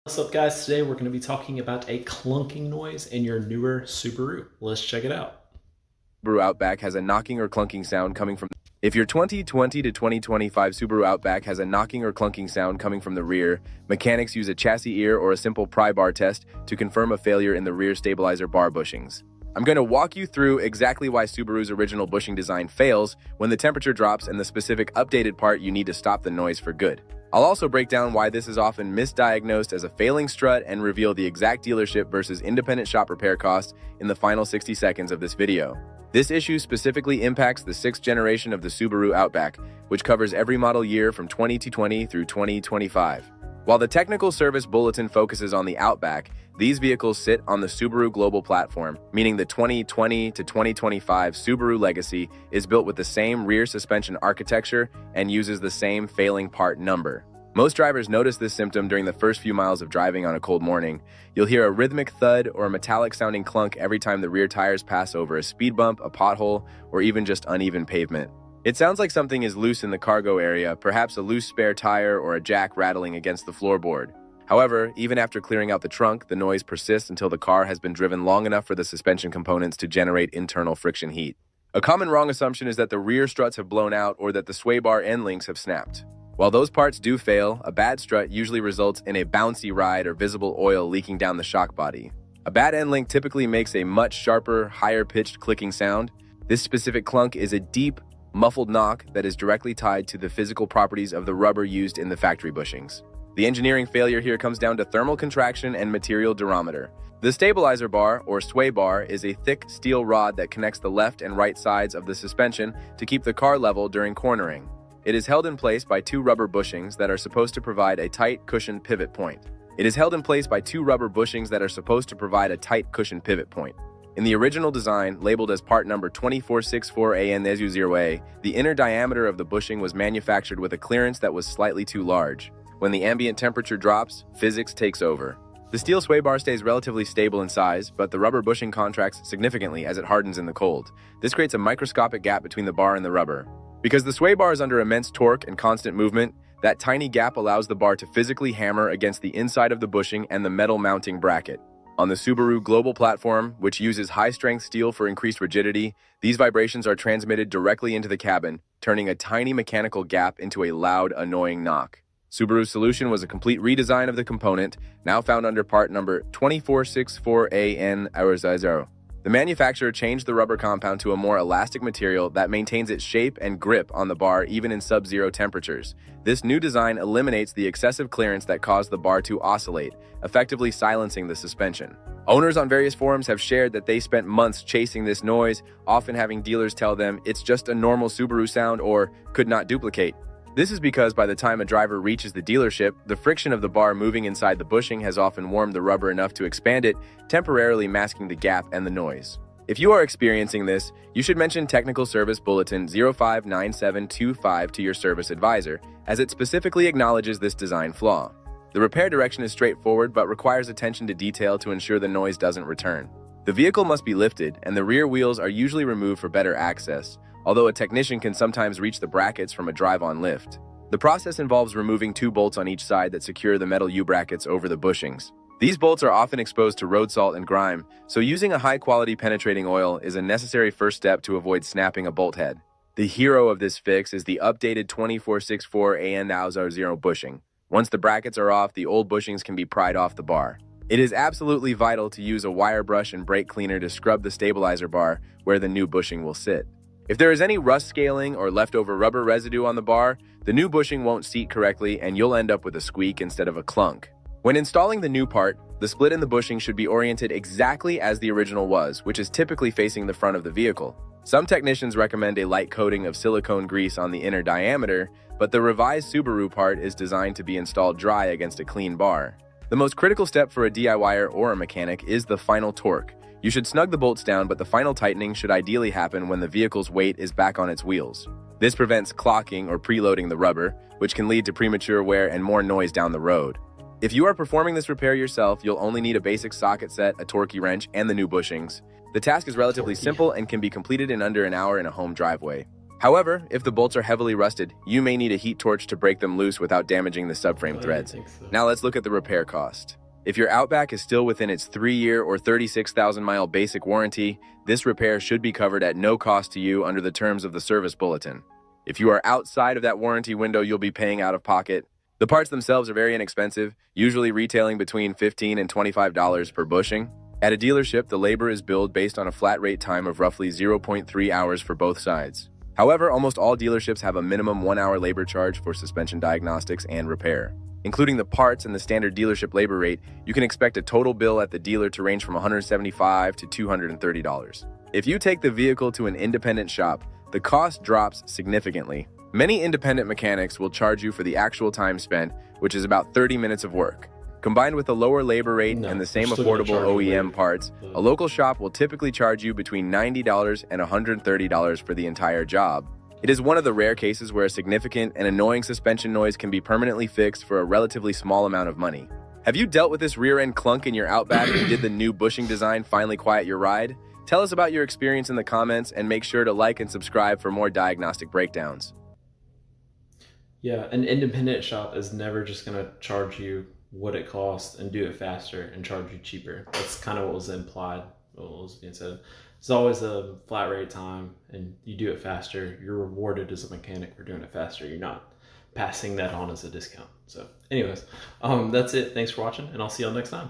What's up guys, today we're going to be talking about a clunking noise in your newer Subaru. Let's check it out. Subaru Outback has a knocking or clunking sound coming from. If your 2020 to 2025 Subaru Outback has a knocking or clunking sound coming from the rear, mechanics use a chassis ear or a simple pry bar test to confirm a failure in the rear stabilizer bar bushings. I'm going to walk you through exactly why Subaru's original bushing design fails when the temperature drops and the specific updated part you need to stop the noise for good. I'll also break down why this is often misdiagnosed as a failing strut and reveal the exact dealership versus independent shop repair costs in the final 60 seconds of this video. This issue specifically impacts the 6th generation of the Subaru Outback, which covers every model year from 2020 through 2025. While the technical service bulletin focuses on the Outback, these vehicles sit on the Subaru global platform, meaning the 2020 to 2025 Subaru Legacy is built with the same rear suspension architecture and uses the same failing part number. Most drivers notice this symptom during the first few miles of driving on a cold morning. You'll hear a rhythmic thud or a metallic-sounding clunk every time the rear tires pass over a speed bump, a pothole, or even just uneven pavement. It sounds like something is loose in the cargo area, perhaps a loose spare tire or a jack rattling against the floorboard. However, even after clearing out the trunk, the noise persists until the car has been driven long enough for the suspension components to generate internal friction heat. A common wrong assumption is that the rear struts have blown out or that the sway bar end links have snapped. While those parts do fail, a bad strut usually results in a bouncy ride or visible oil leaking down the shock body. A bad end link typically makes a much sharper, higher-pitched clicking sound. This specific clunk is a deep, muffled knock that is directly tied to the physical properties of the rubber used in the factory bushings. The engineering failure here comes down to thermal contraction and material durometer. The stabilizer bar, or sway bar, is a thick steel rod that connects the left and right sides of the suspension to keep the car level during cornering. It is held in place by two rubber bushings that are supposed to provide a tight, cushioned pivot point. In the original design, labeled as part number 2464AN0A, the inner diameter of the bushing was manufactured with a clearance that was slightly too large. When the ambient temperature drops, physics takes over. The steel sway bar stays relatively stable in size, but the rubber bushing contracts significantly as it hardens in the cold. This creates a microscopic gap between the bar and the rubber. Because the sway bar is under immense torque and constant movement, that tiny gap allows the bar to physically hammer against the inside of the bushing and the metal mounting bracket. On the Subaru global platform, which uses high-strength steel for increased rigidity, these vibrations are transmitted directly into the cabin, turning a tiny mechanical gap into a loud, annoying knock. Subaru's solution was a complete redesign of the component, now found under part number 2464AN0A. The manufacturer changed the rubber compound to a more elastic material that maintains its shape and grip on the bar even in sub-zero temperatures. This new design eliminates the excessive clearance that caused the bar to oscillate, effectively silencing the suspension. Owners on various forums have shared that they spent months chasing this noise, often having dealers tell them it's just a normal Subaru sound or could not duplicate. This is because by the time a driver reaches the dealership, the friction of the bar moving inside the bushing has often warmed the rubber enough to expand it, temporarily masking the gap and the noise. If you are experiencing this, you should mention Technical Service Bulletin 059725 to your service advisor, as it specifically acknowledges this design flaw. The repair direction is straightforward but requires attention to detail to ensure the noise doesn't return. The vehicle must be lifted, and the rear wheels are usually removed for better access, although a technician can sometimes reach the brackets from a drive-on lift. The process involves removing two bolts on each side that secure the metal U-brackets over the bushings. These bolts are often exposed to road salt and grime, so using a high-quality penetrating oil is a necessary first step to avoid snapping a bolt head. The hero of this fix is the updated 2464AN0A bushing. Once the brackets are off, the old bushings can be pried off the bar. It is absolutely vital to use a wire brush and brake cleaner to scrub the stabilizer bar where the new bushing will sit. If there is any rust scaling or leftover rubber residue on the bar, the new bushing won't seat correctly and you'll end up with a squeak instead of a clunk. When installing the new part, the split in the bushing should be oriented exactly as the original was, which is typically facing the front of the vehicle. Some technicians recommend a light coating of silicone grease on the inner diameter, but the revised Subaru part is designed to be installed dry against a clean bar. The most critical step for a DIYer or a mechanic is the final torque. You should snug the bolts down, but the final tightening should ideally happen when the vehicle's weight is back on its wheels. This prevents clocking or preloading the rubber, which can lead to premature wear and more noise down the road. If you are performing this repair yourself, you'll only need a basic socket set, a torquey wrench, and the new bushings. The task is relatively simple and can be completed in under an hour in a home driveway. However, if the bolts are heavily rusted, you may need a heat torch to break them loose without damaging the subframe threads. So. Now let's look at the repair cost. If your Outback is still within its 3-year or 36,000-mile basic warranty, this repair should be covered at no cost to you under the terms of the service bulletin. If you are outside of that warranty window, you'll be paying out of pocket. The parts themselves are very inexpensive, usually retailing between $15 and $25 per bushing. At a dealership, the labor is billed based on a flat rate time of roughly 0.3 hours for both sides. However, almost all dealerships have a minimum 1-hour labor charge for suspension diagnostics and repair. Including the parts and the standard dealership labor rate, you can expect a total bill at the dealer to range from $175 to $230. If you take the vehicle to an independent shop, the cost drops significantly. Many independent mechanics will charge you for the actual time spent, which is about 30 minutes of work. Combined with a lower labor rate and the same affordable OEM parts, a local shop will typically charge you between $90 and $130 for the entire job. It is one of the rare cases where a significant and annoying suspension noise can be permanently fixed for a relatively small amount of money. Have you dealt with this rear-end clunk in your Outback, and did the new bushing design finally quiet your ride? Tell us about your experience in the comments, and make sure to like and subscribe for more diagnostic breakdowns. Yeah, an independent shop is never just going to charge you what it costs and do it faster and charge you cheaper. That's kind of what was implied, what was being said. It's always a flat rate time, and you do it faster, you're rewarded as a mechanic for doing it faster. You're not passing that on as a discount. So anyways, that's it. Thanks for watching, and I'll see y'all next time.